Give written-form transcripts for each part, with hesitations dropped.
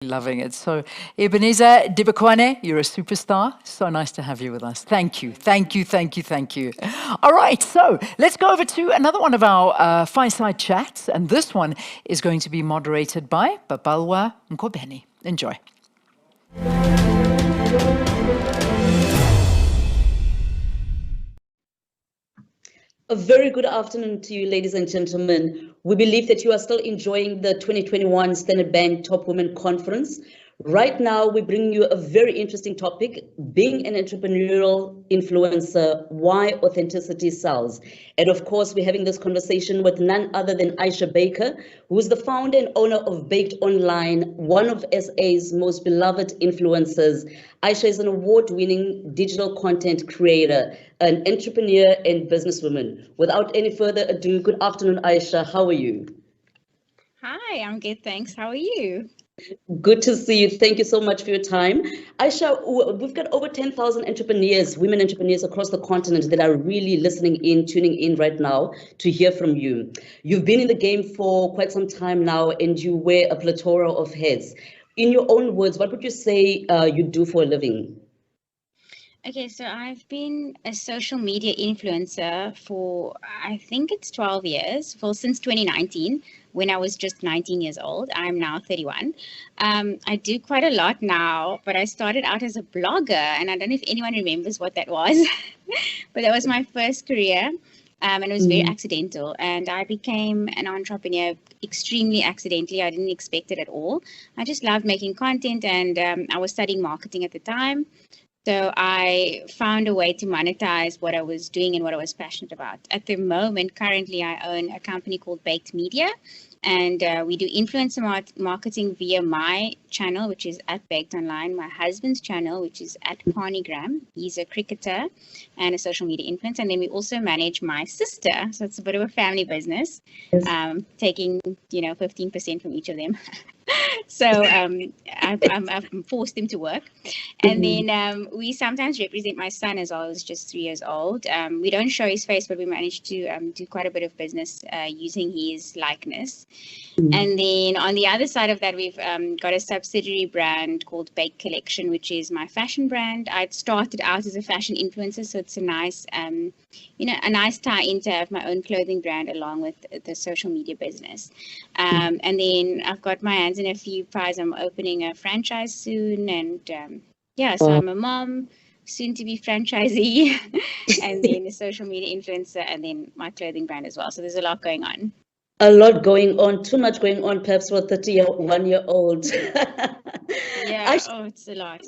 Loving it. So, Ebenezer Dibakwane, you're a superstar. So nice to have you with us. Thank you, thank you, thank you, thank you. All right, so let's go over to another one of our fireside chats. And this one is going to be moderated by Babalwa Mkobeni. Enjoy. A very good afternoon to you, ladies and gentlemen. We believe that you are still enjoying the 2021 Standard Bank Top Women Conference. Right now, we bring you a very interesting topic, being an entrepreneurial influencer, why authenticity sells. And of course, we're having this conversation with none other than Aisha Baker, who's the founder and owner of Baked Online, one of SA's most beloved influencers. Aisha is an award-winning digital content creator, an entrepreneur and businesswoman. Without any further ado, good afternoon, Aisha. How are you? Hi, I'm good, thanks. How are you? Good to see you. Thank you so much for your time. Aisha, we've got over 10,000 entrepreneurs, women entrepreneurs across the continent that are really listening in, tuning in right now to hear from you. You've been in the game for quite some time now and you wear a plethora of hats. In your own words, what would you say you do for a living? Okay, so I've been a social media influencer for, I think it's 12 years, well, since 2019, when I was just 19 years old. I'm now 31. I do quite a lot now, but I started out as a blogger, and I don't know if anyone remembers what that was, but that was my first career. And it was very accidental, and I became an entrepreneur extremely accidentally. I didn't expect it at all. I just loved making content, and I was studying marketing at the time. So I found a way to monetize what I was doing and what I was passionate about. At the moment, currently, I own a company called Baked Media, and we do influencer marketing via my channel, which is at Baked Online, my husband's channel, which is at Carnigram. He's a cricketer and a social media influencer. And then we also manage my sister. So it's a bit of a family business, taking, 15% from each of them. So I've forced him to work. And then we sometimes represent my son as well, who's just 3 years old. We don't show his face, but we managed to do quite a bit of business using his likeness. And then on the other side of that, we've got a subsidiary brand called Bake Collection, which is my fashion brand. I'd started out as a fashion influencer, so it's a nice, a nice tie-in to have my own clothing brand along with the social media business. And then I've got my hands in a few pies. I'm opening a franchise soon, and so I'm a mom, soon to be franchisee, and then a social media influencer, and then my clothing brand as well. So there's a lot going on. A lot going on, too much going on, perhaps for a 31-year-old. Yeah, it's a lot.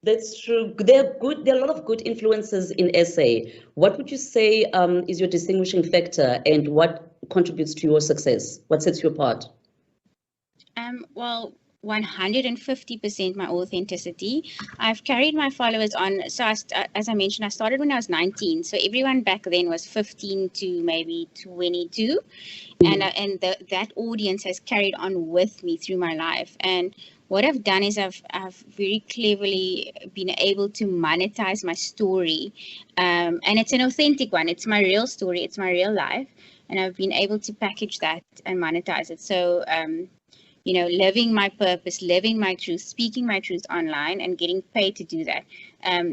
That's true. There are a lot of good influencers in SA. What would you say is your distinguishing factor, and what contributes to your success? What sets you apart? Well, 150% my authenticity. I've carried my followers on. So as I mentioned, I started when I was 19. So everyone back then was 15 to maybe 22. And that audience has carried on with me through my life. And what I've done is I've very cleverly been able to monetize my story. And it's an authentic one. It's my real story. It's my real life. And I've been able to package that and monetize it. So, living my purpose, living my truth, speaking my truth online and getting paid to do that.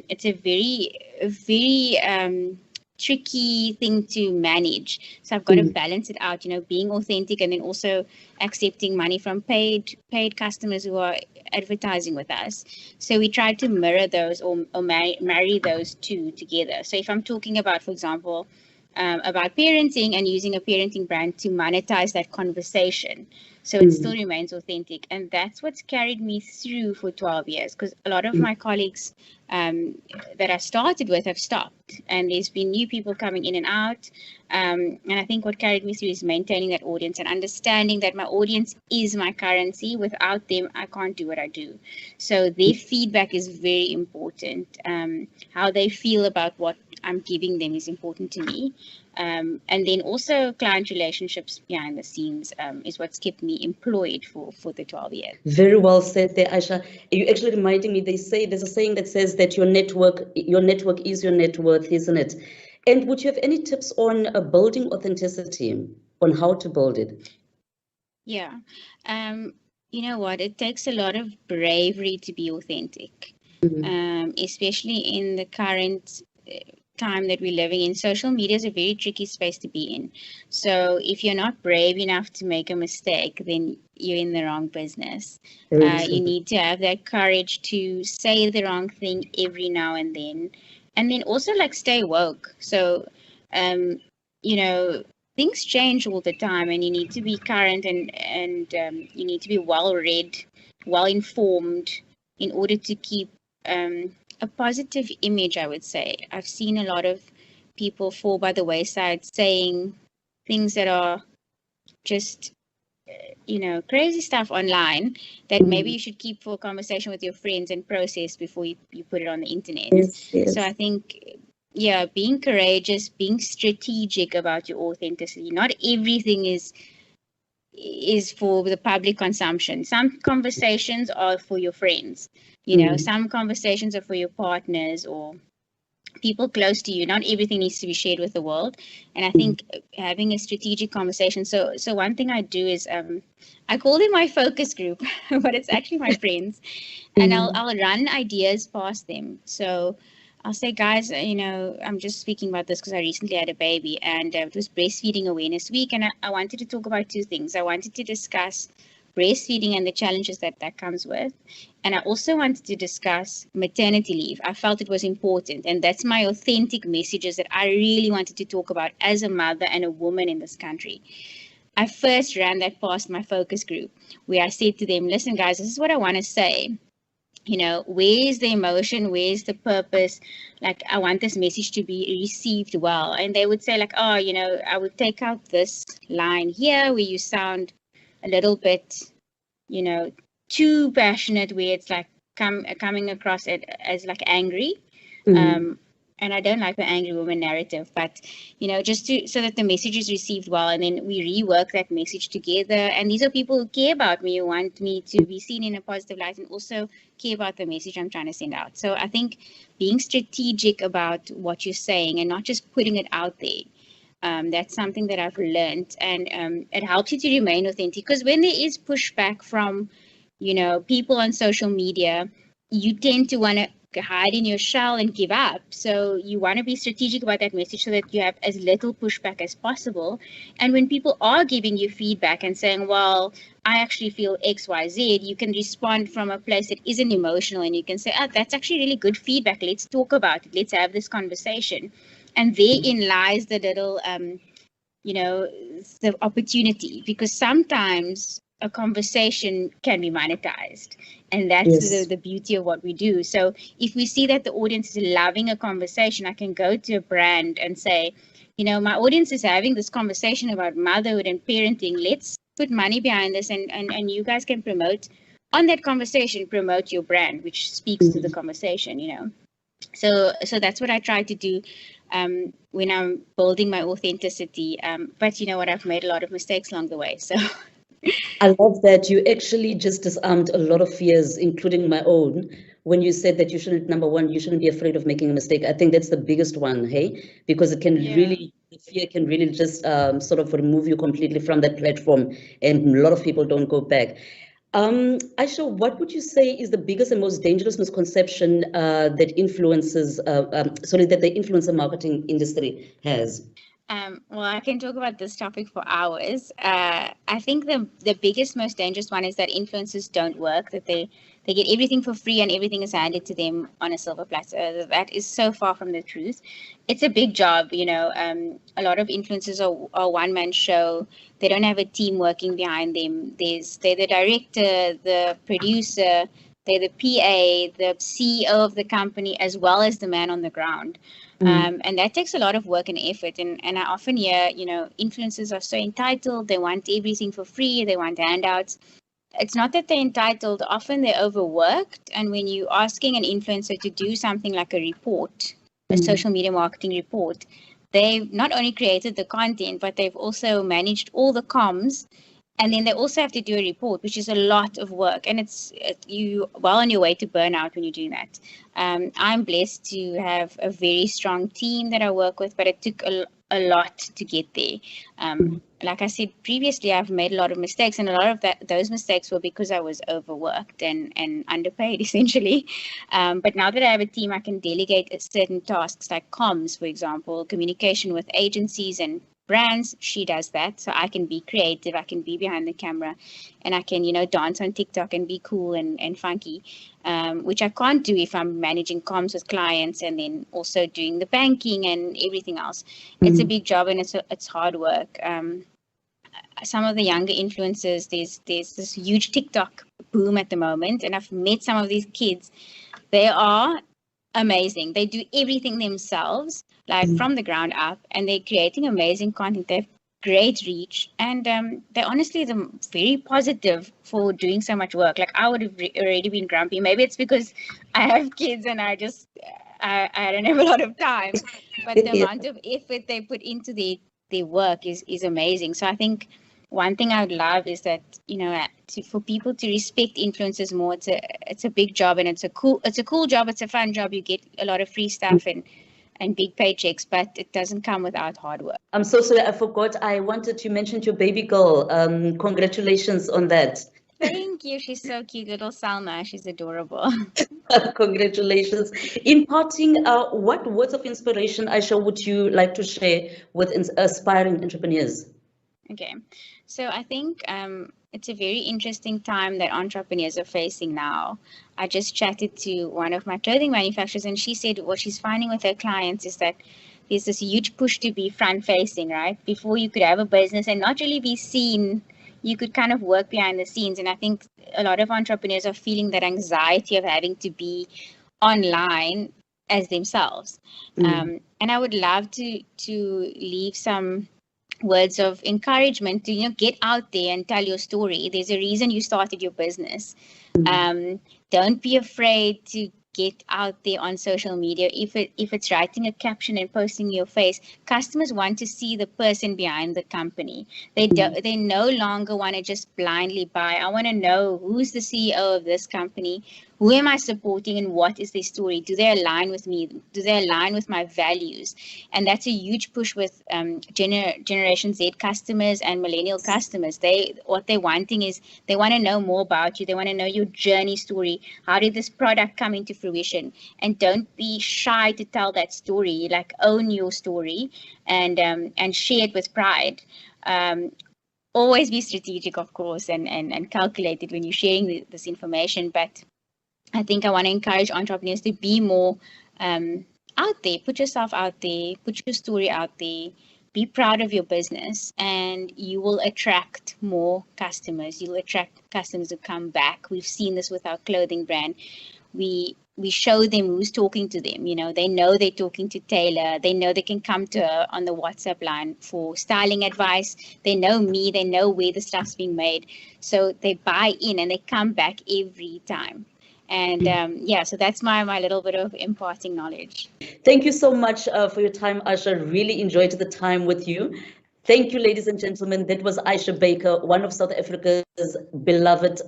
It's a very, very tricky thing to manage. So I've got to balance it out, being authentic and then also accepting money from paid customers who are advertising with us. So we try to mirror those or marry those two together. So if I'm talking about, for example, about parenting and using a parenting brand to monetize that conversation. So it still remains authentic. And that's what's carried me through for 12 years, because a lot of my colleagues that I started with have stopped, and there's been new people coming in and out. And I think what carried me through is maintaining that audience and understanding that my audience is my currency. Without them, I can't do what I do. So their feedback is very important. How they feel about what I'm giving them is important to me. And then also client relationships behind the scenes is what's kept me employed for the 12 years. Very well said there, Aisha. You actually reminding me, there's a saying that says that your network is your net worth, isn't it? And would you have any tips on building authenticity, on how to build it? Yeah. you know what? It takes a lot of bravery to be authentic, especially in the current time that we're living in. Social media is a very tricky space to be in. So if you're not brave enough to make a mistake, then you're in the wrong business. Very true. You need to have that courage to say the wrong thing every now and then also like stay woke. So, you know, things change all the time, and you need to be current and you need to be well read, well informed in order to keep a positive image, I would say. I've seen a lot of people fall by the wayside saying things that are just, crazy stuff online that maybe you should keep for a conversation with your friends and process before you put it on the internet. Yes. So I think, yeah, being courageous, being strategic about your authenticity. Not everything is for the public consumption. Some conversations are for your friends. Some conversations are for your partners or people close to you. Not everything needs to be shared with the world. And I think having a strategic conversation. So one thing I do is I call them my focus group, but it's actually my friends. And I'll run ideas past them. So I'll say, guys, I'm just speaking about this because I recently had a baby, and it was Breastfeeding Awareness Week. And I wanted to talk about two things. I wanted to discuss breastfeeding and the challenges that comes with. And I also wanted to discuss maternity leave. I felt it was important. And that's my authentic messages that I really wanted to talk about as a mother and a woman in this country. I first ran that past my focus group where I said to them, listen, guys, this is what I want to say. Where's the emotion? Where's the purpose? Like, I want this message to be received well. And they would say like, oh, I would take out this line here where you sound a little bit, too passionate, where it's like coming across it as like angry. And I don't like the angry woman narrative, but, just so that the message is received well, and then we rework that message together. And these are people who care about me, who want me to be seen in a positive light, and also care about the message I'm trying to send out. So I think being strategic about what you're saying and not just putting it out there, that's something that I've learned, and it helps you to remain authentic. Because when there is pushback from, people on social media, you tend to want to hide in your shell and give up. So you want to be strategic about that message so that you have as little pushback as possible. And when people are giving you feedback and saying, well, I actually feel X, Y, Z, you can respond from a place that isn't emotional, and you can say, that's actually really good feedback. Let's talk about it. Let's have this conversation. And therein lies the little, the opportunity, because sometimes a conversation can be monetized, and that's the beauty of what we do. So if we see that the audience is loving a conversation, I can go to a brand and say, my audience is having this conversation about motherhood and parenting. Let's put money behind this, and you guys can promote on that conversation, promote your brand, which speaks to the conversation, So that's what I try to do when I'm building my authenticity. But you know what, I've made a lot of mistakes along the way. So I love that you actually just disarmed a lot of fears, including my own, when you said that you shouldn't, number one, you shouldn't be afraid of making a mistake. I think that's the biggest one, hey, because it can really, the fear can really just sort of remove you completely from that platform, and a lot of people don't go back. Aisha, what would you say is the biggest and most dangerous misconception that the influencer marketing industry has? Well, I can talk about this topic for hours. I think the biggest, most dangerous one is that influencers don't work, that they get everything for free and everything is handed to them on a silver platter. That is so far from the truth. It's a big job, a lot of influencers are one-man show. They don't have a team working behind them. They're the director, the producer, they're the PA, the CEO of the company, as well as the man on the ground. And that takes a lot of work and effort. And I often hear, influencers are so entitled. They want everything for free. They want handouts. It's not that they're entitled. Often they're overworked. And when you're asking an influencer to do something like a report, a social media marketing report, they've not only created the content, but they've also managed all the comms. And then they also have to do a report, which is a lot of work. And you well on your way to burnout when you're doing that. I'm blessed to have a very strong team that I work with, but it took a lot to get there. like I said previously, I've made a lot of mistakes, and a lot of those mistakes were because I was overworked and underpaid, essentially. But now that I have a team, I can delegate certain tasks like comms, for example, communication with agencies and brands. She does that, so I can be creative, I can be behind the camera, and I can, dance on TikTok and be cool and funky, which I can't do if I'm managing comms with clients and then also doing the banking and everything else. It's a big job, and it's hard work. Some of the younger influencers, there's this huge TikTok boom at the moment, and I've met some of these kids. They are amazing. They do everything themselves, like from the ground up, and they're creating amazing content. They have great reach, and they're honestly very positive for doing so much work. Like I would have already been grumpy. Maybe it's because I have kids and I don't have a lot of time, but the amount of effort they put into their work is amazing. So I think one thing I would love is that, for people to respect influencers more. It's a big job, and it's a cool job. It's a fun job. You get a lot of free stuff and big paychecks, but it doesn't come without hard work. I'm so sorry, I forgot. I wanted to mention your baby girl. Congratulations on that. Thank you. She's so cute, little Salma. She's adorable. Congratulations. In parting, what words of inspiration, Aisha, would you like to share with aspiring entrepreneurs? Okay, so I think it's a very interesting time that entrepreneurs are facing now. I just chatted to one of my clothing manufacturers, and she said what she's finding with her clients is that there's this huge push to be front-facing, right? Before you could have a business and not really be seen, you could kind of work behind the scenes. And I think a lot of entrepreneurs are feeling that anxiety of having to be online as themselves. And I would love to leave some words of encouragement to get out there and tell your story. There's a reason you started your business. Don't be afraid to get out there on social media. If it's writing a caption and posting your face, customers want to see the person behind the company. They no longer want to just blindly buy. I want to know who's the CEO of this company. Who am I supporting, and what is their story? Do they align with me? Do they align with my values? And that's a huge push with Generation Z customers and millennial customers. What they're wanting is they want to know more about you. They want to know your journey story. How did this product come into fruition? And don't be shy to tell that story. Like, own your story and share it with pride. Always be strategic, of course, and calculated when you're sharing this information. But I think I want to encourage entrepreneurs to be more out there. Put yourself out there, put your story out there, be proud of your business, and you will attract more customers. You'll attract customers who come back. We've seen this with our clothing brand. We show them who's talking to them. They know they're talking to Taylor. They know they can come to her on the WhatsApp line for styling advice. They know me. They know where the stuff's being made. So they buy in and they come back every time. And so that's my little bit of imparting knowledge. Thank you so much for your time, Aisha. Really enjoyed the time with you. Thank you, ladies and gentlemen. That was Aisha Baker, one of South Africa's beloved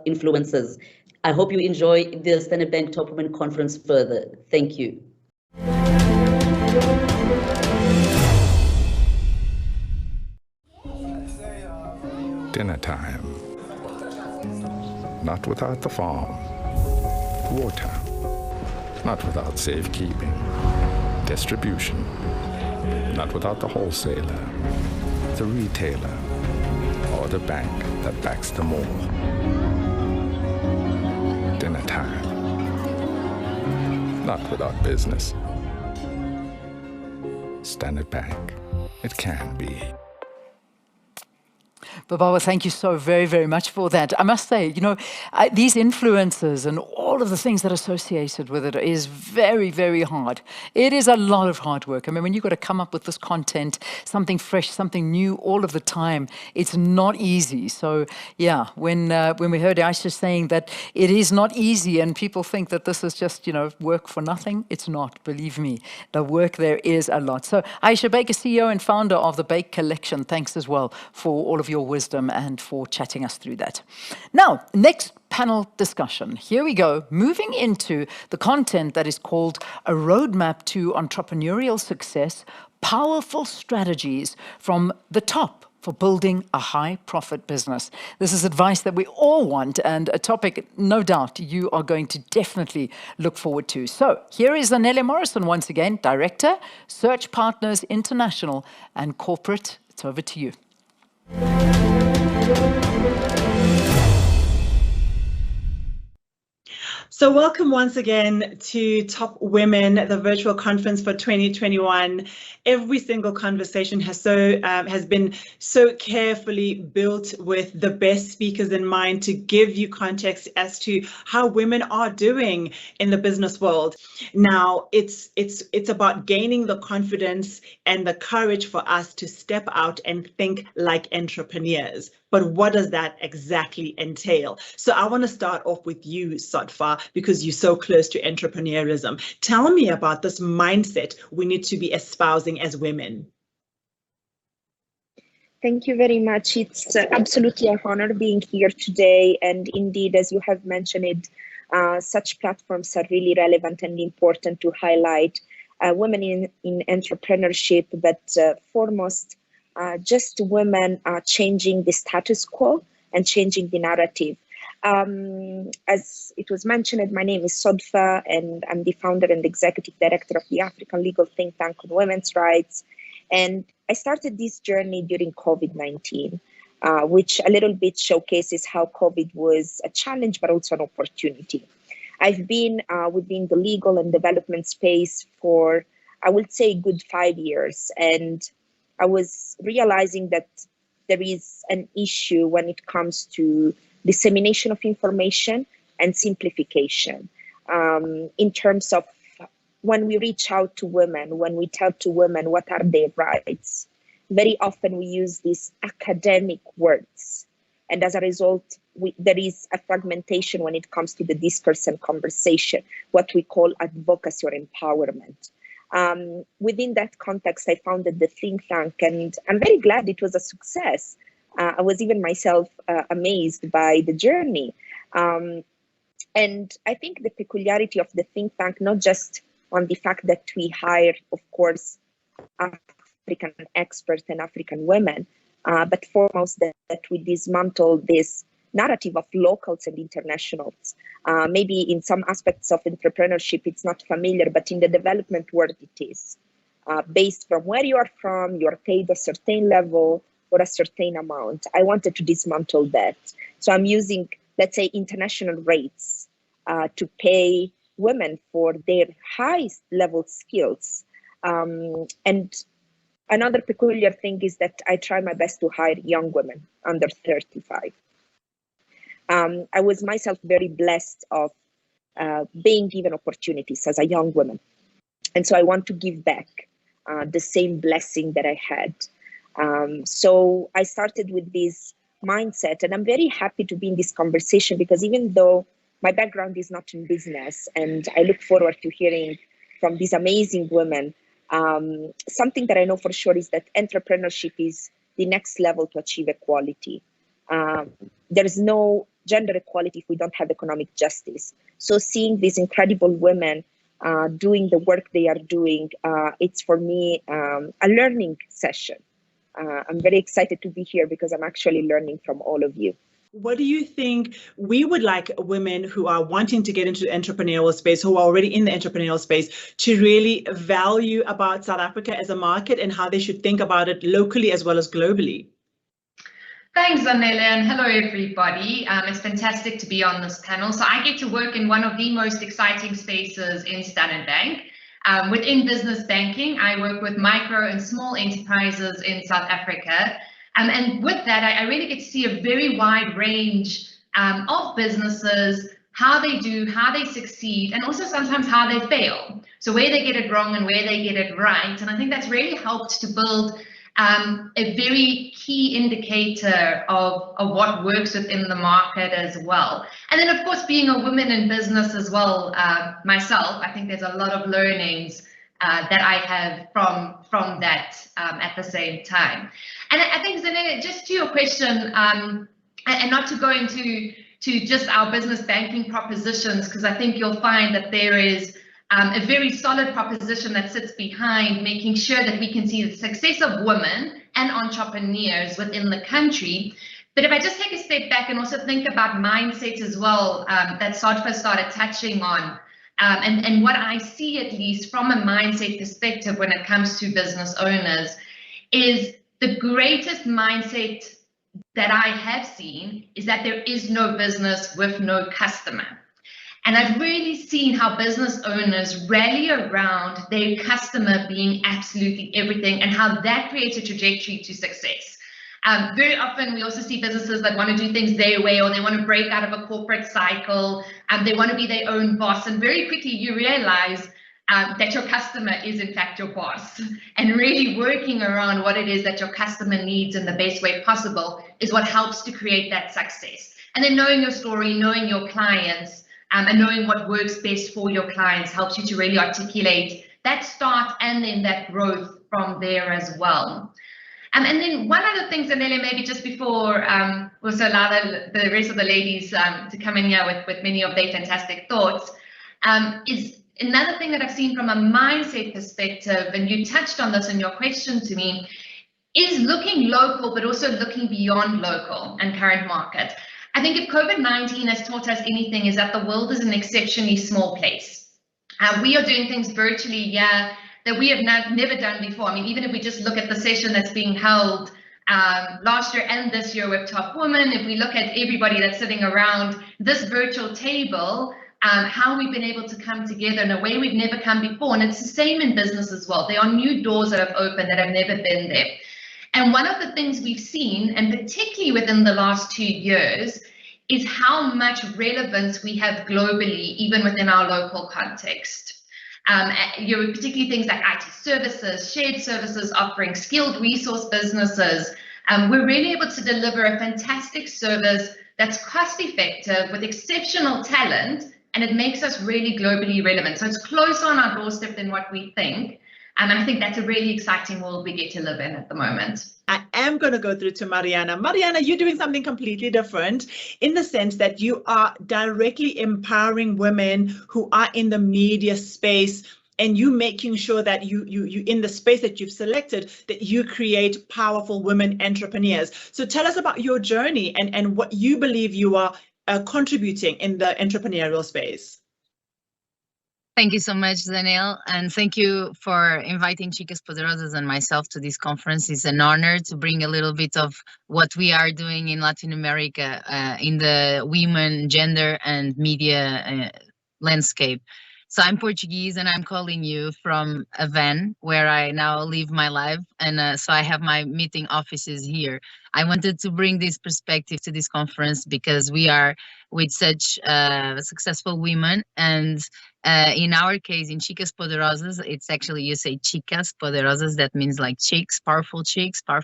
influencers. I hope you enjoy the Standard Bank Top Women Conference further. Thank you. Dinner time. Not without the farm. Water, not without safekeeping. Distribution, not without the wholesaler, the retailer, or the bank that backs them all. Dinner time, not without business. Standard Bank, it can be. Babawa, thank you so very, very much for that. I must say, these influencers and all of the things that are associated with it is very, very hard. It is a lot of hard work. I mean, when you've got to come up with this content, something fresh, something new all of the time, it's not easy. So, yeah, when we heard Aisha saying that it is not easy and people think that this is just, work for nothing, it's not. Believe me, the work there is a lot. So, Aisha Baker, CEO and founder of the Bake Collection, thanks as well for all of your wisdom and for chatting us through that. Now, next panel discussion. Here we go, moving into the content that is called A Roadmap to Entrepreneurial Success, Powerful Strategies from the Top for building a high-profit business. This is advice that we all want and a topic, no doubt, you are going to definitely look forward to. So here is Zanele Morrison once again, Director, Search Partners International and Corporate. It's over to you. So welcome once again to Top Women, the virtual conference for 2021. Every single conversation has been so carefully built with the best speakers in mind to give you context as to how women are doing in the business world. Now, it's about gaining the confidence and the courage for us to step out and think like entrepreneurs. But what does that exactly entail? So I want to start off with you, Sodfa, because you're so close to entrepreneurism. Tell me about this mindset we need to be espousing as women. Thank you very much. It's absolutely an honor being here today. And indeed, as you have mentioned, such platforms are really relevant and important to highlight women in entrepreneurship, but foremost, just women are changing the status quo and changing the narrative. As it was mentioned, my name is Sodfa, and I'm the founder and executive director of the African legal think tank on women's rights. And I started this journey during COVID-19, which a little bit showcases how COVID was a challenge, but also an opportunity. I've been within the legal and development space for, I would say, a good 5 years. And I was realizing that there is an issue when it comes to dissemination of information and simplification in terms of when we reach out to women, when we tell to women what are their rights. Very often we use these academic words. And as a result, there is a fragmentation when it comes to the discourse and conversation, what we call advocacy or empowerment. Within that context, I founded the think tank, and I'm very glad it was a success. I was even myself amazed by the journey. And I think the peculiarity of the think tank, not just on the fact that we hire, of course, African experts and African women, but foremost that we dismantle this narrative of locals and internationals. Maybe in some aspects of entrepreneurship, it's not familiar, but in the development world, it is. Based from where you are from, you are paid a certain level or a certain amount. I wanted to dismantle that. So I'm using, let's say, international rates to pay women for their highest level skills. And another peculiar thing is that I try my best to hire young women under 35. I was myself very blessed of being given opportunities as a young woman. And so I want to give back the same blessing that I had. So I started with this mindset, and I'm very happy to be in this conversation because even though my background is not in business, and I look forward to hearing from these amazing women, something that I know for sure is that entrepreneurship is the next level to achieve equality. There is no gender equality if we don't have economic justice. So seeing these incredible women doing the work they are doing, it's for me a learning session. I'm very excited to be here because I'm actually learning from all of you. What do you think we would like women who are wanting to get into the entrepreneurial space, who are already in the entrepreneurial space, to really value about South Africa as a market and how they should think about it locally as well as globally? Thanks, Zanele, and hello, everybody. It's fantastic to be on this panel. So I get to work in one of the most exciting spaces in Standard Bank. Within business banking, I work with micro and small enterprises in South Africa. And with that, I really get to see a very wide range of businesses, how they do, how they succeed, and also sometimes how they fail. So where they get it wrong and where they get it right. And I think that's really helped to build a very key indicator of what works within the market as well. And then, of course, being a woman in business as well, myself, I think there's a lot of learnings that I have from that at the same time. And I think, Zanele, just to your question, and not to go into just our business banking propositions, because I think you'll find that there is a very solid proposition that sits behind making sure that we can see the success of women and entrepreneurs within the country. But if I just take a step back and also think about mindset as well, that Sadhva started touching on, and what I see, at least from a mindset perspective when it comes to business owners, is the greatest mindset that I have seen is that there is no business with no customer. And I've really seen how business owners rally around their customer being absolutely everything, and how that creates a trajectory to success. Very often we also see businesses that want to do things their way, or they want to break out of a corporate cycle, and they want to be their own boss. And very quickly you realize that your customer is in fact your boss, and really working around what it is that your customer needs in the best way possible is what helps to create that success. And then knowing your story, knowing your clients, and knowing what works best for your clients helps you to really articulate that start and then that growth from there as well. And then one other thing, Zanele, maybe just before also allow the rest of the ladies to come in here with many of their fantastic thoughts, is another thing that I've seen from a mindset perspective, and you touched on this in your question to me, is looking local, but also looking beyond local and current market. I think if COVID-19 has taught us anything, is that the world is an exceptionally small place. We are doing things virtually here that we have never done before. I mean, even if we just look at the session that's being held last year and this year with Top Women, if we look at everybody that's sitting around this virtual table, how we've been able to come together in a way we've never come before. And it's the same in business as well. There are new doors that have opened that have never been there. And one of the things we've seen, and particularly within the last 2 years, is how much relevance we have globally, even within our local context. Particularly things like IT services, shared services offering, skilled resource businesses. We're really able to deliver a fantastic service that's cost effective with exceptional talent, and it makes us really globally relevant. So it's closer on our doorstep than what we think. And I think that's a really exciting world we get to live in at the moment. I am going to go through to Mariana. Mariana, you're doing something completely different in the sense that you are directly empowering women who are in the media space, and you making sure that you in the space that you've selected, that you create powerful women entrepreneurs. So tell us about your journey and what you believe you are contributing in the entrepreneurial space. Thank you so much, Danielle, and thank you for inviting Chicas Poderosas and myself to this conference. It's an honor to bring a little bit of what we are doing in Latin America in the women, gender, and media landscape. So I'm Portuguese, and I'm calling you from a van where I now live my life, and so I have my meeting offices here. I wanted to bring this perspective to this conference because we are with such successful women, and in our case, in Chicas Poderosas, it's actually, you say Chicas Poderosas, that means like chicks, powerful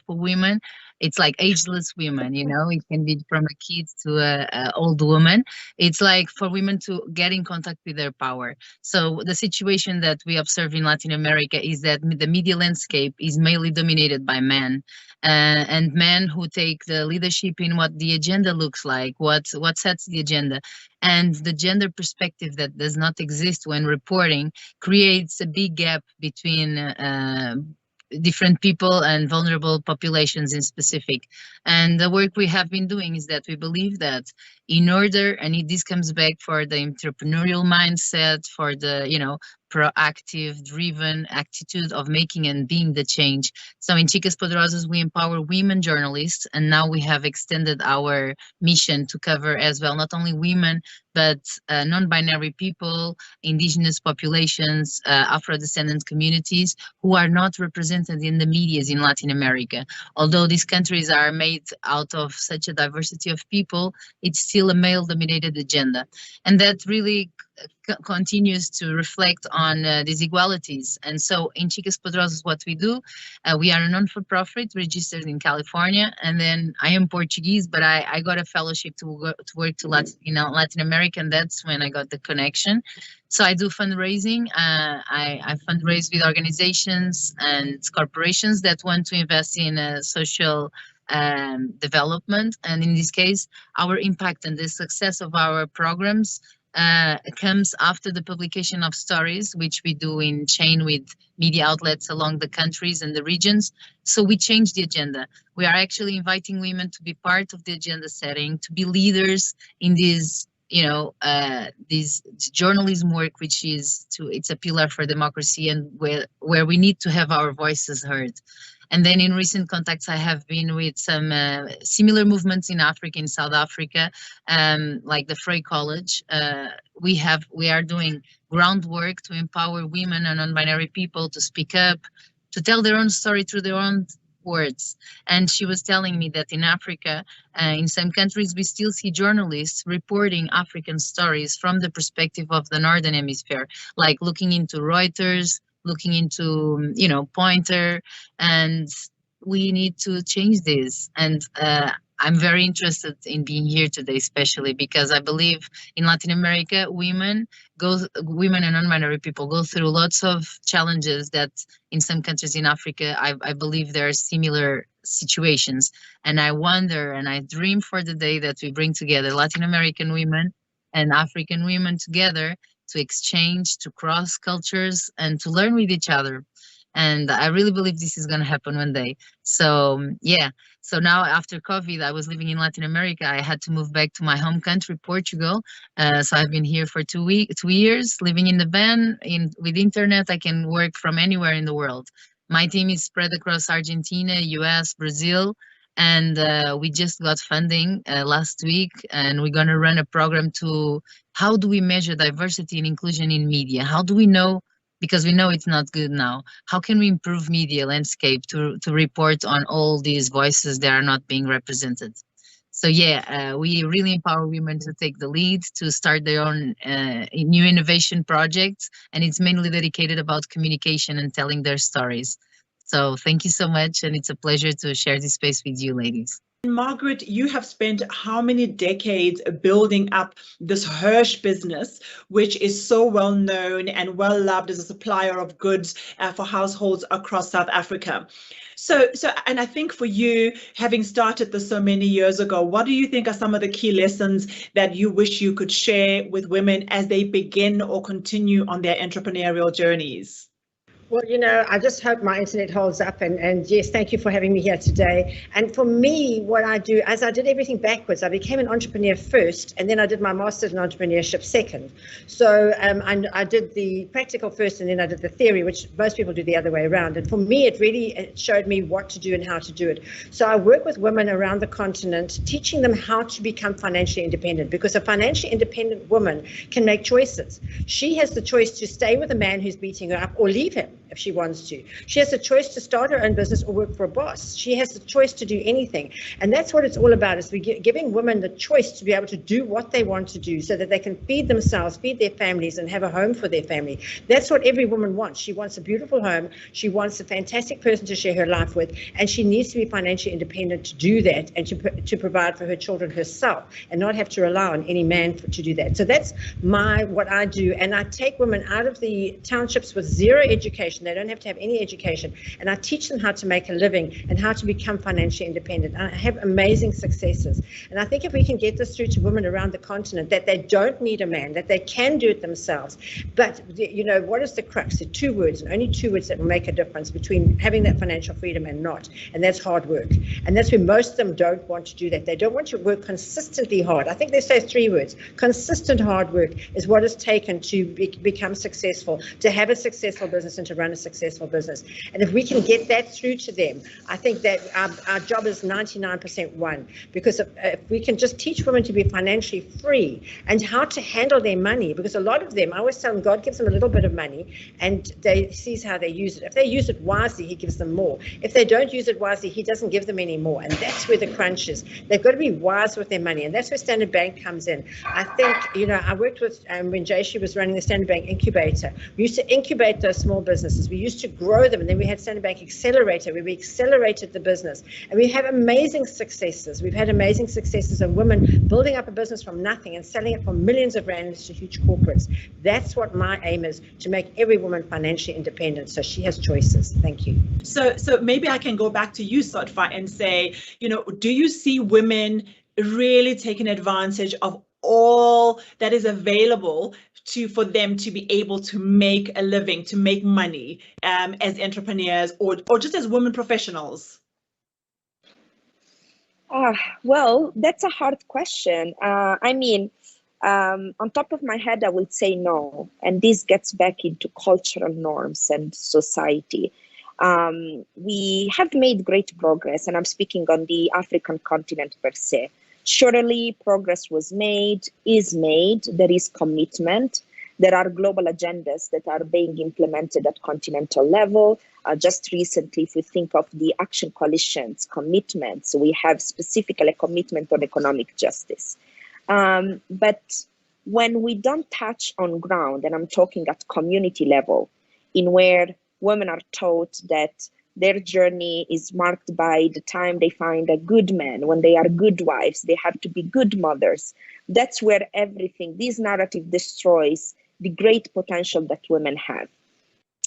women. It's like ageless women, you know, it can be from a kid to a old woman. It's like for women to get in contact with their power. So the situation that we observe in Latin America is that the media landscape is mainly dominated by men, and men who take the leadership in what the agenda looks like, what sets the agenda. And the gender perspective that does not exist when reporting creates a big gap between different people and vulnerable populations in specific. And the work we have been doing is that we believe that in order, and this comes back for the entrepreneurial mindset, for the, you know, proactive, driven attitude of making and being the change. So in Chicas Poderosas, we empower women journalists, and now we have extended our mission to cover as well, not only women, but non-binary people, indigenous populations, Afro-descendant communities who are not represented in the medias in Latin America. Although these countries are made out of such a diversity of people, it's still a male-dominated agenda. And that really continues to reflect on these inequalities. And so in Chicas Poderosas, what we do, we are a non-for-profit registered in California. And then I am Portuguese, but I got a fellowship to work to Latin America, and that's when I got the connection. So I do fundraising. I fundraise with organizations and corporations that want to invest in social development. And in this case, our impact and the success of our programs comes after the publication of stories, which we do in chain with media outlets along the countries and the regions. So we change the agenda. We are actually inviting women to be part of the agenda setting, to be leaders in this, this journalism work, which is it's a pillar for democracy, and where we need to have our voices heard. And then in recent contacts, I have been with some similar movements in Africa, in South Africa, like the Frey College. We are doing groundwork to empower women and non-binary people to speak up, to tell their own story through their own words. And she was telling me that in Africa, in some countries, we still see journalists reporting African stories from the perspective of the Northern Hemisphere, like looking into Reuters, looking into, Pointer, and we need to change this. And I'm very interested in being here today, especially because I believe in Latin America, women and non-binary people go through lots of challenges that in some countries in Africa, I believe there are similar situations. And I wonder and I dream for the day that we bring together Latin American women and African women together to exchange, to cross cultures, and to learn with each other. And I really believe this is going to happen one day. So yeah, so now after COVID, I was living in Latin America. I had to move back to my home country, Portugal. So I've been here for 2 years, living in the van. With internet, I can work from anywhere in the world. My team is spread across Argentina, US, Brazil, and we just got funding last week, and we're going to run a program to how do we measure diversity and inclusion in media? How do we know, because we know it's not good now, how can we improve media landscape to report on all these voices that are not being represented? So yeah, we really empower women to take the lead, to start their own new innovation projects, and it's mainly dedicated about communication and telling their stories. So thank you so much, and it's a pleasure to share this space with you, ladies. Margaret, you have spent how many decades building up this Hirsch business, which is so well known and well loved as a supplier of goods for households across South Africa. So, and I think for you, having started this so many years ago, what do you think are some of the key lessons that you wish you could share with women as they begin or continue on their entrepreneurial journeys? Well, I just hope my internet holds up, and yes, thank you for having me here today. And for me, what I do, as I did everything backwards, I became an entrepreneur first, and then I did my master's in entrepreneurship second. So I did the practical first, and then I did the theory, which most people do the other way around. And for me, it showed me what to do and how to do it. So I work with women around the continent, teaching them how to become financially independent, because a financially independent woman can make choices. She has the choice to stay with a man who's beating her up or leave him if she wants to. She has the choice to start her own business or work for a boss. She has the choice to do anything. And that's what it's all about, is giving women the choice to be able to do what they want to do so that they can feed themselves, feed their families, and have a home for their family. That's what every woman wants. She wants a beautiful home. She wants a fantastic person to share her life with. And she needs to be financially independent to do that, and to provide for her children herself, and not have to rely on any man to do that. So that's what I do. And I take women out of the townships with zero education. They don't have to have any education, and I teach them how to make a living and how to become financially independent. And I have amazing successes. And I think if we can get this through to women around the continent, that they don't need a man, that they can do it themselves. But what is the crux? The 2 words, and only 2 words, that will make a difference between having that financial freedom and not, and that's hard work. And that's where most of them don't want to do that. They don't want to work consistently hard. I think they say 3 words. Consistent hard work is what is taken to become successful, to have a successful business and to run a successful business. And if we can get that through to them, I think that our job is 99% won, because if we can just teach women to be financially free and how to handle their money, because a lot of them, I always tell them, God gives them a little bit of money and they sees how they use it. If they use it wisely, he gives them more. If they don't use it wisely, he doesn't give them any more. And that's where the crunch is. They've got to be wise with their money. And that's where Standard Bank comes in. I think, I worked with, when Jayashree was running the Standard Bank Incubator, we used to incubate those small businesses. We used to grow them, and then we had Standard Bank Accelerator, where we accelerated the business, and we have amazing successes. We've had amazing successes of women building up a business from nothing and selling it for millions of rands to huge corporates. That's what my aim is, to make every woman financially independent so she has choices. Thank you. So maybe I can go back to you, Sotva, and say, do you see women really taking advantage of all that is available for them to be able to make a living, to make money as entrepreneurs or just as women professionals? Well, that's a hard question. On top of my head, I would say no. And this gets back into cultural norms and society. We have made great progress, and I'm speaking on the African continent per se. Surely progress was made, is made, there is commitment. There are global agendas that are being implemented at continental level. Just recently, if we think of the Action Coalition's commitments, we have specifically a commitment on economic justice. But when we don't touch on ground, and I'm talking at community level, in where women are taught that their journey is marked by the time they find a good man, when they are good wives, they have to be good mothers. That's where this narrative destroys the great potential that women have.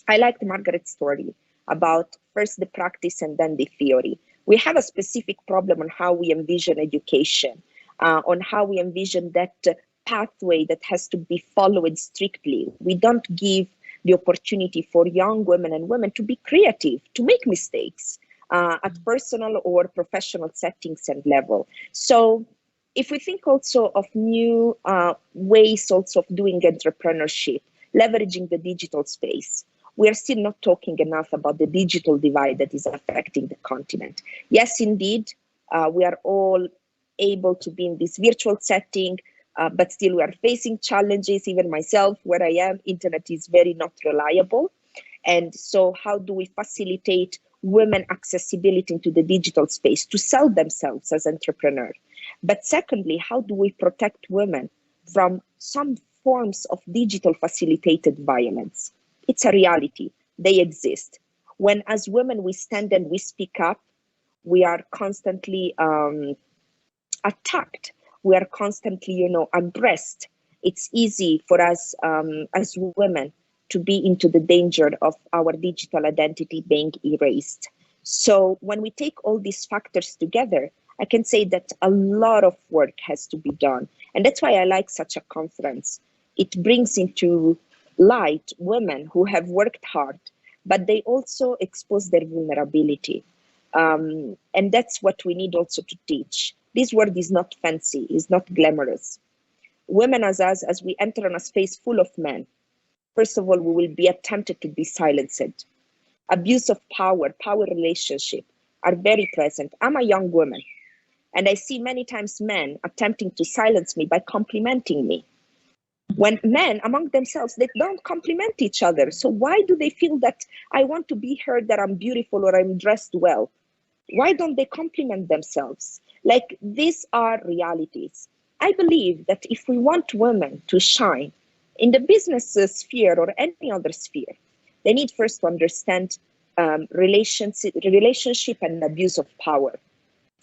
I liked Margaret's story about first the practice and then the theory. We have a specific problem on how we envision education, on how we envision that pathway that has to be followed strictly. We don't give the opportunity for young women and women to be creative, to make mistakes at personal or professional settings and level. So if we think also of new ways also of doing entrepreneurship, leveraging the digital space, we are still not talking enough about the digital divide that is affecting the continent. Yes, indeed, we are all able to be in this virtual setting, but still we are facing challenges. Even myself, where I am, internet is very not reliable. And so how do we facilitate women accessibility into the digital space to sell themselves as entrepreneurs? But secondly, how do we protect women from some forms of digital facilitated violence? It's a reality. They exist. When as women we stand and we speak up, we are constantly attacked. We are constantly, aggressed. It's easy for us as women to be into the danger of our digital identity being erased. So when we take all these factors together, I can say that a lot of work has to be done. And that's why I like such a conference. It brings into light women who have worked hard, but they also expose their vulnerability. And that's what we need also to teach. This word is not fancy, is not glamorous. Women as us, as we enter on a space full of men, first of all, we will be attempted to be silenced. Abuse of power relationship are very present. I'm a young woman, and I see many times men attempting to silence me by complimenting me. When men among themselves, they don't compliment each other. So why do they feel that I want to be heard that I'm beautiful or I'm dressed well? Why don't they compliment themselves? Like, these are realities. I believe that if we want women to shine in the business sphere or any other sphere, they need first to understand relationship and abuse of power.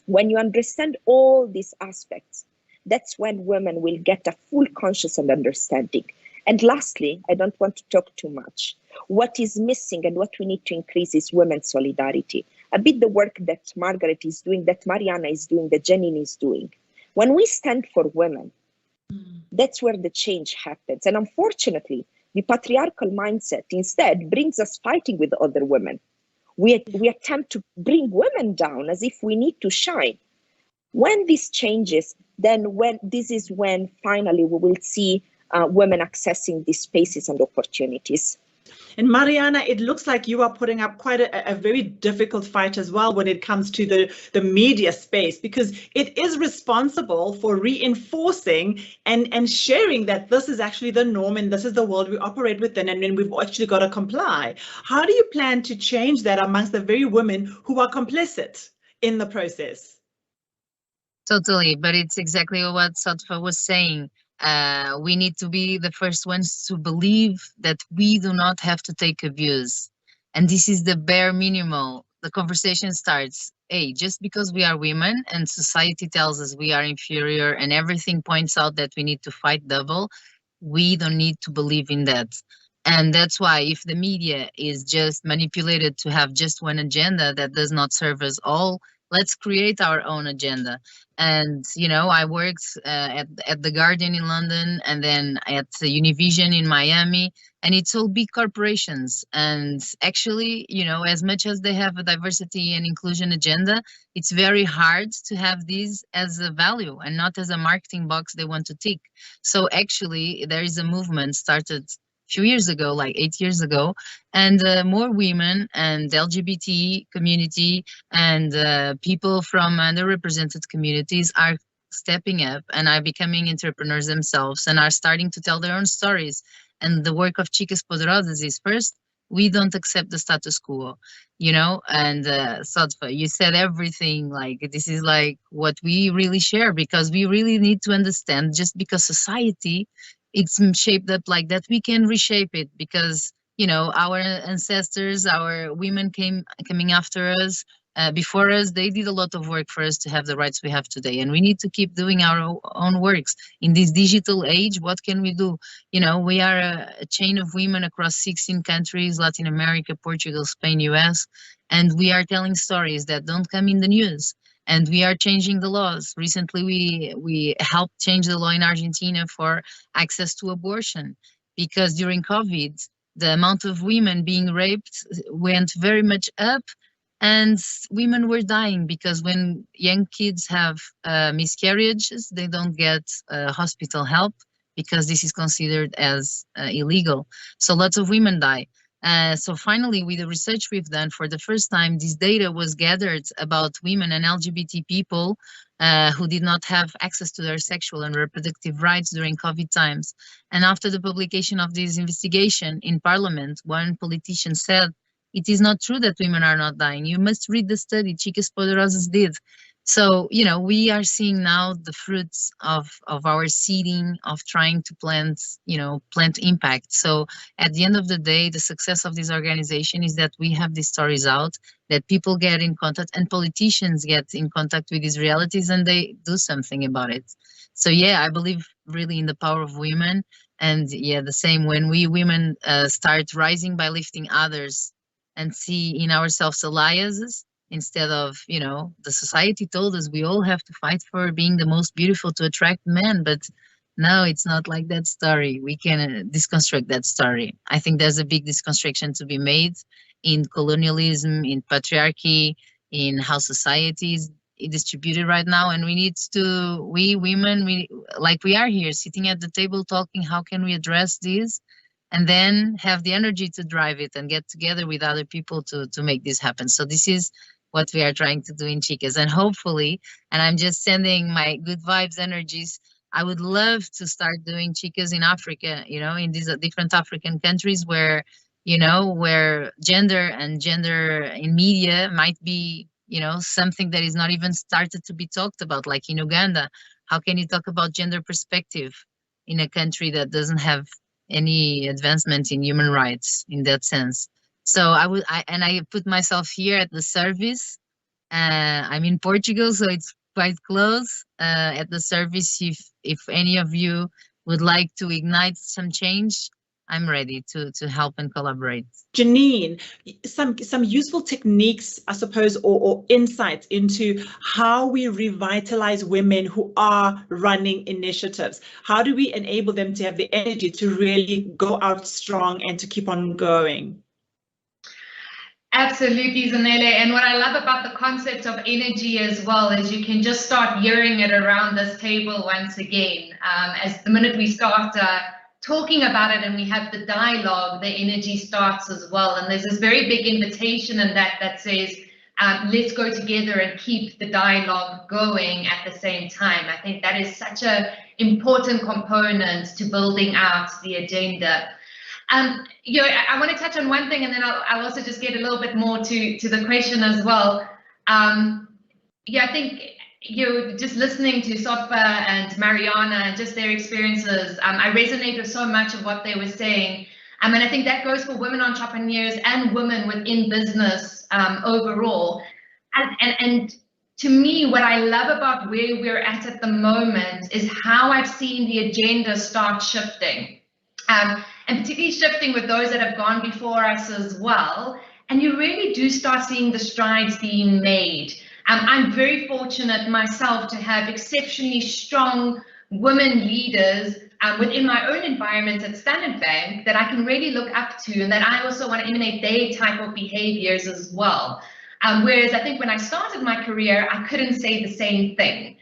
When you understand all these aspects, that's when women will get a full conscious and understanding. And lastly, I don't want to talk too much. What is missing and what we need to increase is women's solidarity. A bit the work that Margaret is doing, that Mariana is doing, that Janine is doing. When we stand for women, that's where the change happens. And unfortunately, the patriarchal mindset instead brings us fighting with other women. We attempt to bring women down as if we need to shine. When this changes, this is when finally we will see women accessing these spaces and opportunities. And Mariana, it looks like you are putting up quite a very difficult fight as well when it comes to the media space, because it is responsible for reinforcing and sharing that this is actually the norm and this is the world we operate within, and then we've actually got to comply. How do you plan to change that amongst the very women who are complicit in the process? Totally, but it's exactly what Sattva was saying. We need to be the first ones to believe that we do not have to take abuse. And this is the bare minimum. The conversation starts, hey, just because we are women and society tells us we are inferior and everything points out that we need to fight double, we don't need to believe in that. And that's why if the media is just manipulated to have just one agenda that does not serve us all, let's create our own agenda. And you know, I worked at the Guardian in London, and then at Univision in Miami, and it's all big corporations. And actually, you know, as much as they have a diversity and inclusion agenda, it's very hard to have these as a value and not as a marketing box they want to tick. So actually, there is a movement started few years ago, like 8 years ago, and more women and LGBT community and people from underrepresented communities are stepping up and are becoming entrepreneurs themselves and are starting to tell their own stories. And the work of Chicas Poderosas is, first, we don't accept the status quo, you know. And Sattva, you said everything. Like, this is like what we really share, because we really need to understand, just because society it's shaped up like that, we can reshape it, because you know, our ancestors, our women coming after us, before us, they did a lot of work for us to have the rights we have today, and we need to keep doing our own works in this digital age. What can we do? You know, we are a chain of women across 16 countries, Latin America, Portugal, Spain, US, and we are telling stories that don't come in the news. And we are changing the laws. Recently, we helped change the law in Argentina for access to abortion, because during COVID, the amount of women being raped went very much up, and women were dying, because when young kids have miscarriages, they don't get hospital help, because this is considered as illegal. So lots of women die. So finally, with the research we've done, for the first time, this data was gathered about women and LGBT people who did not have access to their sexual and reproductive rights during COVID times. And after the publication of this investigation in Parliament, one politician said, "It is not true that women are not dying. You must read the study Chicas Poderosas did." So, you know, we are seeing now the fruits of our seeding, of trying to plant, you know, plant impact. So at the end of the day, the success of this organization is that we have these stories out, that people get in contact, and politicians get in contact with these realities, and they do something about it. So yeah, I believe really in the power of women. And yeah, the same, when we women start rising by lifting others and see in ourselves alliances, instead of, you know, the society told us we all have to fight for being the most beautiful to attract men, but no, it's not like that story. We can deconstruct that story. I think there's a big deconstruction to be made in colonialism, in patriarchy, in how society is distributed right now, and we need to, we women, we are here sitting at the table talking, how can we address this, and then have the energy to drive it and get together with other people to make this happen. So this is what we are trying to do in Chicas, and hopefully, and I'm just sending my good vibes, energies, I would love to start doing Chicas in Africa, you know, in these different African countries where, you know, where gender in media might be, you know, something that is not even started to be talked about, like in Uganda. How can you talk about gender perspective in a country that doesn't have any advancement in human rights in that sense? So I put myself here at the service. I'm in Portugal, so it's quite close. At the service, if any of you would like to ignite some change, I'm ready to help and collaborate. Janine, some useful techniques, I suppose, or insights into how we revitalize women who are running initiatives. How do we enable them to have the energy to really go out strong and to keep on going? Absolutely, Zanele. And what I love about the concept of energy as well is you can just start hearing it around this table once again. As the minute we start talking about it and we have the dialogue, the energy starts as well. And there's this very big invitation in that says, let's go together and keep the dialogue going at the same time. I think that is such an important component to building out the agenda. You know, I want to touch on one thing, and then I'll also just get a little bit more to the question as well. Yeah, I think just listening to Sattva and Mariana and just their experiences, I resonate with so much of what they were saying. And I think that goes for women entrepreneurs and women within business overall. And to me, what I love about where we're at the moment is how I've seen the agenda start shifting. And particularly shifting with those that have gone before us as well. And you really do start seeing the strides being made. I'm very fortunate myself to have exceptionally strong women leaders within my own environment at Standard Bank that I can really look up to, and that I also want to emulate their type of behaviors as well. Whereas I think when I started my career, I couldn't say the same thing.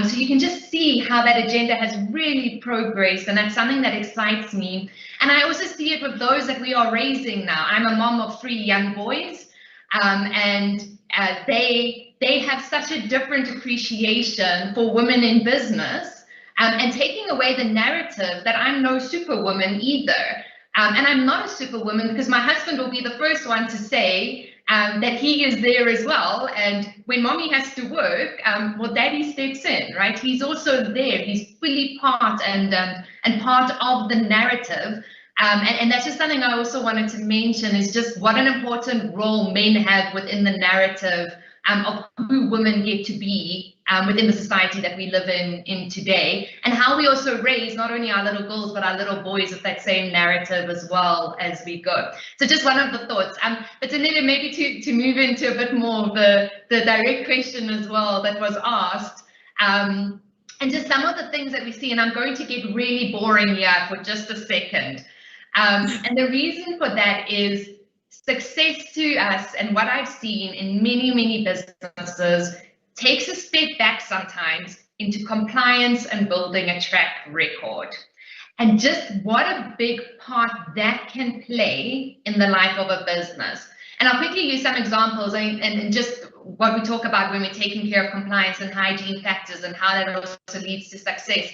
So you can just see how that agenda has really progressed, and that's something that excites me. And I also see it with those that we are raising now. I'm a mom of 3 young boys, and they have such a different appreciation for women in business, and taking away the narrative that I'm no superwoman either. And I'm not a superwoman because my husband will be the first one to say that he is there as well. And when mommy has to work, well, daddy steps in, right? He's also there. He's fully part and part of the narrative. And that's just something I also wanted to mention, is just what an important role men have within the narrative of who women get to be within the society that we live in today, and how we also raise not only our little girls but our little boys with that same narrative as well as we go. So just one of the thoughts. But Danila, maybe to move into a bit more of the direct question as well that was asked, and just some of the things that we see, and I'm going to get really boring here for just a second. And the reason for that is success to us, and what I've seen in many businesses, takes a step back sometimes into compliance and building a track record. And just what a big part that can play in the life of a business. And I'll quickly use some examples and just what we talk about when we're taking care of compliance and hygiene factors and how that also leads to success.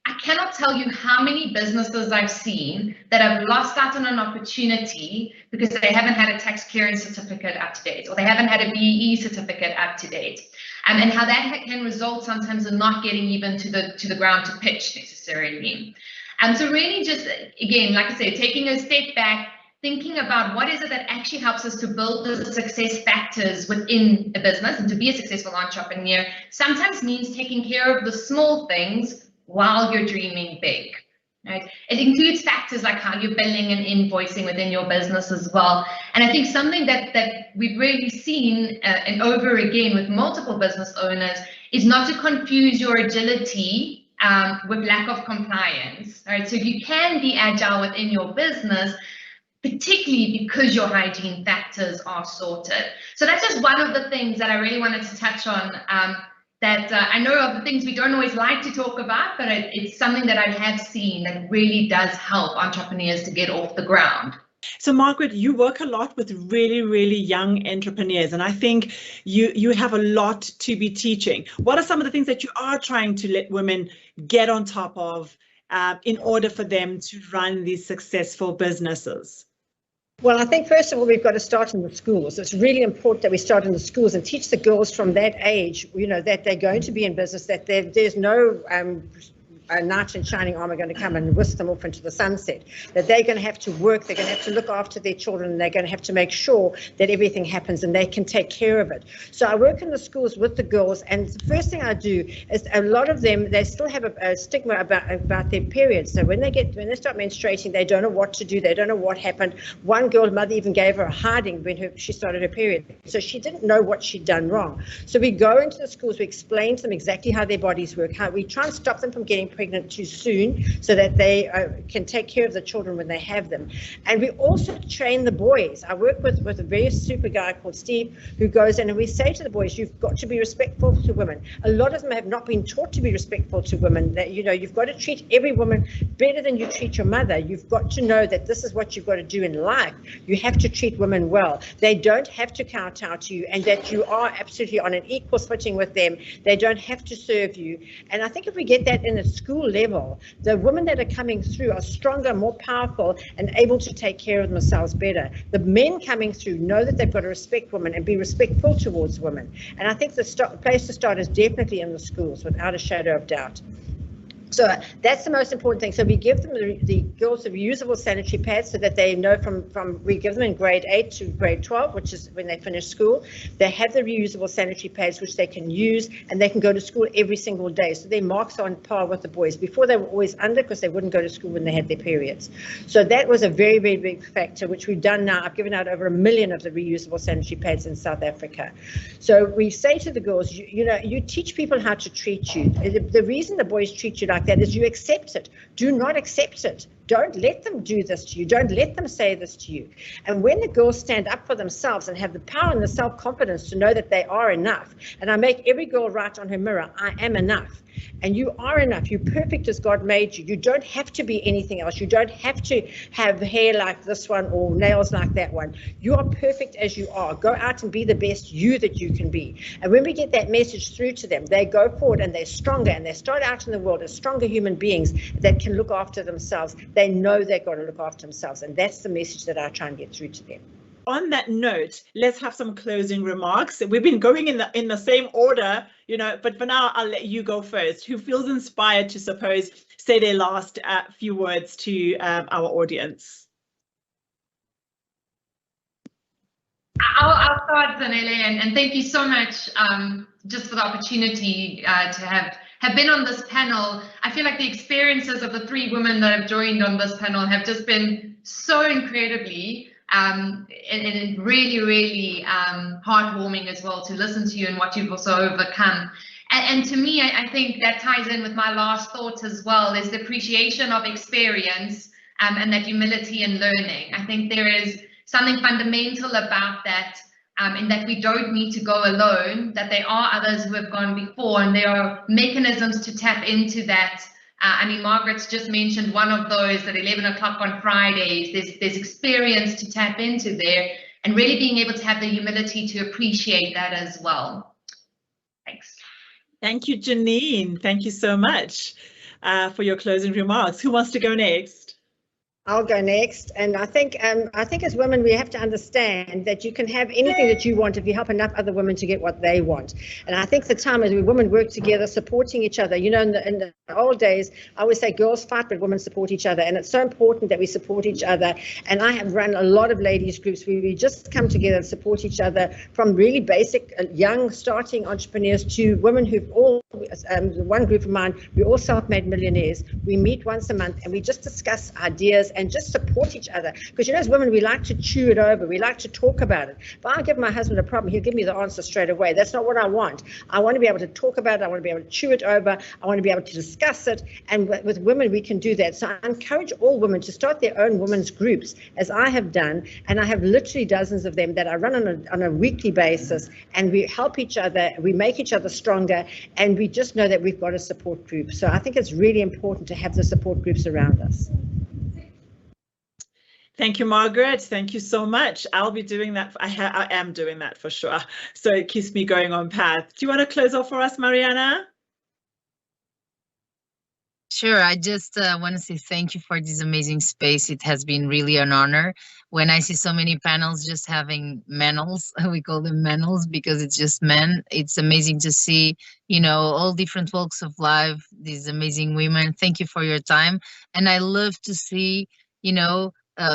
I cannot tell you how many businesses I've seen that have lost out on an opportunity because they haven't had a tax clearance certificate up to date, or they haven't had a BEE certificate up to date, and how that can result sometimes in not getting even to the ground to pitch necessarily. And so really just, again, like I said, taking a step back, thinking about what is it that actually helps us to build the success factors within a business, and to be a successful entrepreneur sometimes means taking care of the small things while you're dreaming big, right? It includes factors like how you're billing and invoicing within your business as well. And I think something that we've really seen and over again with multiple business owners is not to confuse your agility with lack of compliance, right? So you can be agile within your business, particularly because your hygiene factors are sorted. So that's just one of the things that I really wanted to touch on. That I know of the things we don't always like to talk about, but it's something that I have seen that really does help entrepreneurs to get off the ground. So Margaret, you work a lot with really young entrepreneurs, and I think you have a lot to be teaching. What are some of the things that you are trying to let women get on top of in order for them to run these successful businesses? Well, I think first of all, we've got to start in the schools. It's really important that we start in the schools and teach the girls from that age, you know, that they're going to be in business, that there's no knight in shining armor going to come and whisk them off into the sunset, that they're going to have to work, they're going to have to look after their children, and they're going to have to make sure that everything happens and they can take care of it. So I work in the schools with the girls, and the first thing I do is a lot of them, they still have a stigma about their periods. So when they start menstruating, they don't know what to do, they don't know what happened. One girl, mother even gave her a hiding when she started her period, so she didn't know what she'd done wrong. So we go into the schools, we explain to them exactly how their bodies work, how we try and stop them from getting pregnant too soon so that they can take care of the children when they have them. And we also train the boys. I work with a very super guy called Steve who goes in, and we say to the boys, you've got to be respectful to women. A lot of them have not been taught to be respectful to women. That, you know, you've got to treat every woman better than you treat your mother. You've got to know that this is what you've got to do in life. You have to treat women well. They don't have to kowtow to you, and that you are absolutely on an equal footing with them. They don't have to serve you. And I think if we get that in a school level, the women that are coming through are stronger, more powerful, and able to take care of themselves better. The men coming through know that they've got to respect women and be respectful towards women. And I think the place to start is definitely in the schools, without a shadow of doubt. So that's the most important thing. So we give them the girls the reusable sanitary pads so that they know we give them in grade 8 to grade 12, which is when they finish school. They have the reusable sanitary pads which they can use, and they can go to school every single day. So their marks are on par with the boys. Before they were always under because they wouldn't go to school when they had their periods. So that was a very, very big factor, which we've done now. I've given out over 1 million of the reusable sanitary pads in South Africa. So we say to the girls, you teach people how to treat you. The reason the boys treat you like that is you accept it. Do not accept it. Don't let them do this to you. Don't let them say this to you. And when the girls stand up for themselves and have the power and the self-confidence to know that they are enough, and I make every girl write on her mirror, I am enough. And you are enough. You're perfect as God made you. You don't have to be anything else. You don't have to have hair like this one or nails like that one. You are perfect as you are. Go out and be the best you that you can be. And when we get that message through to them, they go forward and they're stronger, and they start out in the world as stronger human beings that can look after themselves. They know they've got to look after themselves. And that's the message that I try and get through to them. On that note, let's have some closing remarks. We've been going in the same order, but for now, I'll let you go first. Who feels inspired to say their last few words to our audience? I'll start, Zanele, and thank you so much just for the opportunity to have been on this panel. I feel like the experiences of the 3 women that have joined on this panel have just been so incredibly and really, really heartwarming as well to listen to you and what you've also overcome. And to me, I think that ties in with my last thoughts as well, is the appreciation of experience and that humility and learning. I think there is something fundamental about that, in that we don't need to go alone, that there are others who have gone before, and there are mechanisms to tap into that. I mean, Margaret's just mentioned one of those at 11 o'clock on Fridays. There's experience to tap into there, and really being able to have the humility to appreciate that as well. Thanks. Thank you, Janine. Thank you so much for your closing remarks. Who wants to go next? I'll go next. And I think as women, we have to understand that you can have anything that you want if you help enough other women to get what they want. And I think the time as women work together, supporting each other, in the old days, I always say girls fight, but women support each other. And it's so important that we support each other. And I have run a lot of ladies groups where we just come together and support each other, from really basic, young, starting entrepreneurs to women who've all, one group of mine, we're all self-made millionaires. We meet once a month and we just discuss ideas and just support each other. Because as women, we like to chew it over. We like to talk about it. If I give my husband a problem, he'll give me the answer straight away. That's not what I want. I want to be able to talk about it. I want to be able to chew it over. I want to be able to discuss it. And with women, we can do that. So I encourage all women to start their own women's groups, as I have done. And I have literally dozens of them that I run on a weekly basis. And we help each other. We make each other stronger. And we just know that we've got a support group. So I think it's really important to have the support groups around us. Thank you, Margaret. Thank you so much. I'll be doing that. I am doing that for sure. So it keeps me going on path. Do you want to close off for us, Mariana? Sure. I just want to say thank you for this amazing space. It has been really an honor. When I see so many panels just having menels, we call them menels because it's just men. It's amazing to see, all different walks of life, these amazing women. Thank you for your time. And I love to see,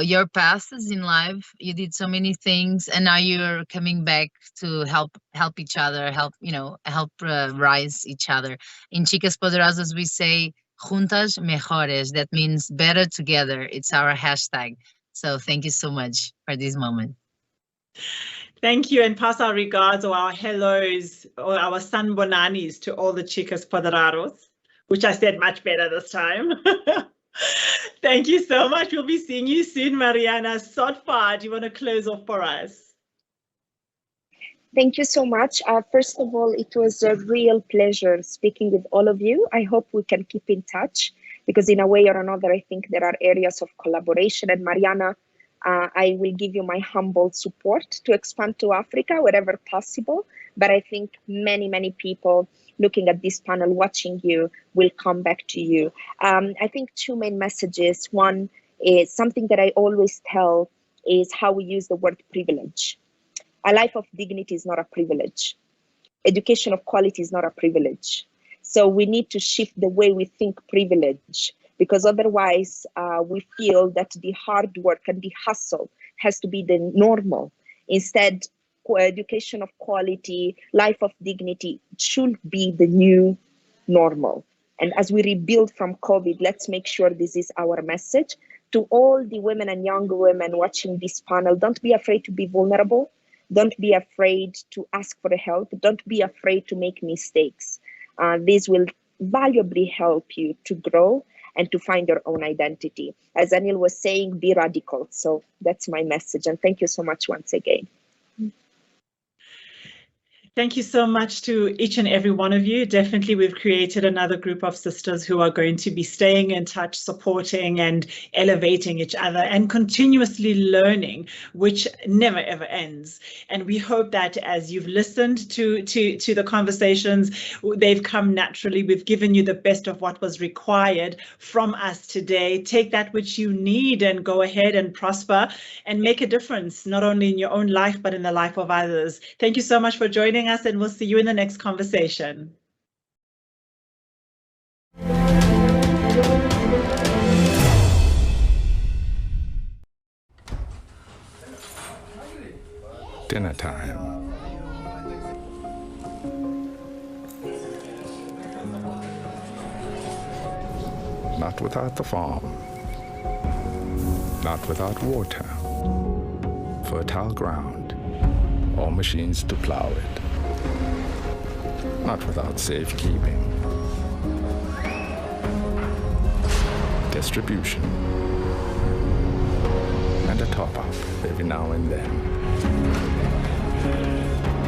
your paths in life. You did so many things, and now you're coming back to help each other, help rise each other. In Chicas Poderosas, we say juntas mejores. That means better together. It's our hashtag. So thank you so much for this moment. Thank you, and pass our regards or our hellos or our sanbonanis to all the Chicas Poderados, which I said much better this time. Thank you so much. We'll be seeing you soon, Mariana. Sotfa, do you want to close off for us? Thank you so much. First of all, it was a real pleasure speaking with all of you. I hope we can keep in touch because in a way or another, I think there are areas of collaboration. And Mariana, I will give you my humble support to expand to Africa wherever possible. But I think many, many people looking at this panel, watching you, will come back to you. I think 2 main messages. One is something that I always tell is how we use the word privilege. A life of dignity is not a privilege. Education of quality is not a privilege. So we need to shift the way we think privilege, because otherwise we feel that the hard work and the hustle has to be the normal. Instead, education of quality, life of dignity should be the new normal. And as we rebuild from COVID, let's make sure this is our message to all the women and young women watching this panel. Don't be afraid to be vulnerable. Don't be afraid to ask for help. Don't be afraid to make mistakes. This will valuably help you to grow and to find your own identity. As Anil was saying, be radical. So that's my message. And thank you so much once again. Thank you so much to each and every one of you. Definitely, we've created another group of sisters who are going to be staying in touch, supporting and elevating each other and continuously learning, which never ever ends. And we hope that as you've listened to the conversations, they've come naturally. We've given you the best of what was required from us today. Take that which you need and go ahead and prosper and make a difference, not only in your own life, but in the life of others. Thank you so much for joining us, and we'll see you in the next conversation. Dinner time. Not without the farm. Not without water, fertile ground, or machines to plow it. Not without safekeeping, distribution, and a top-up every now and then.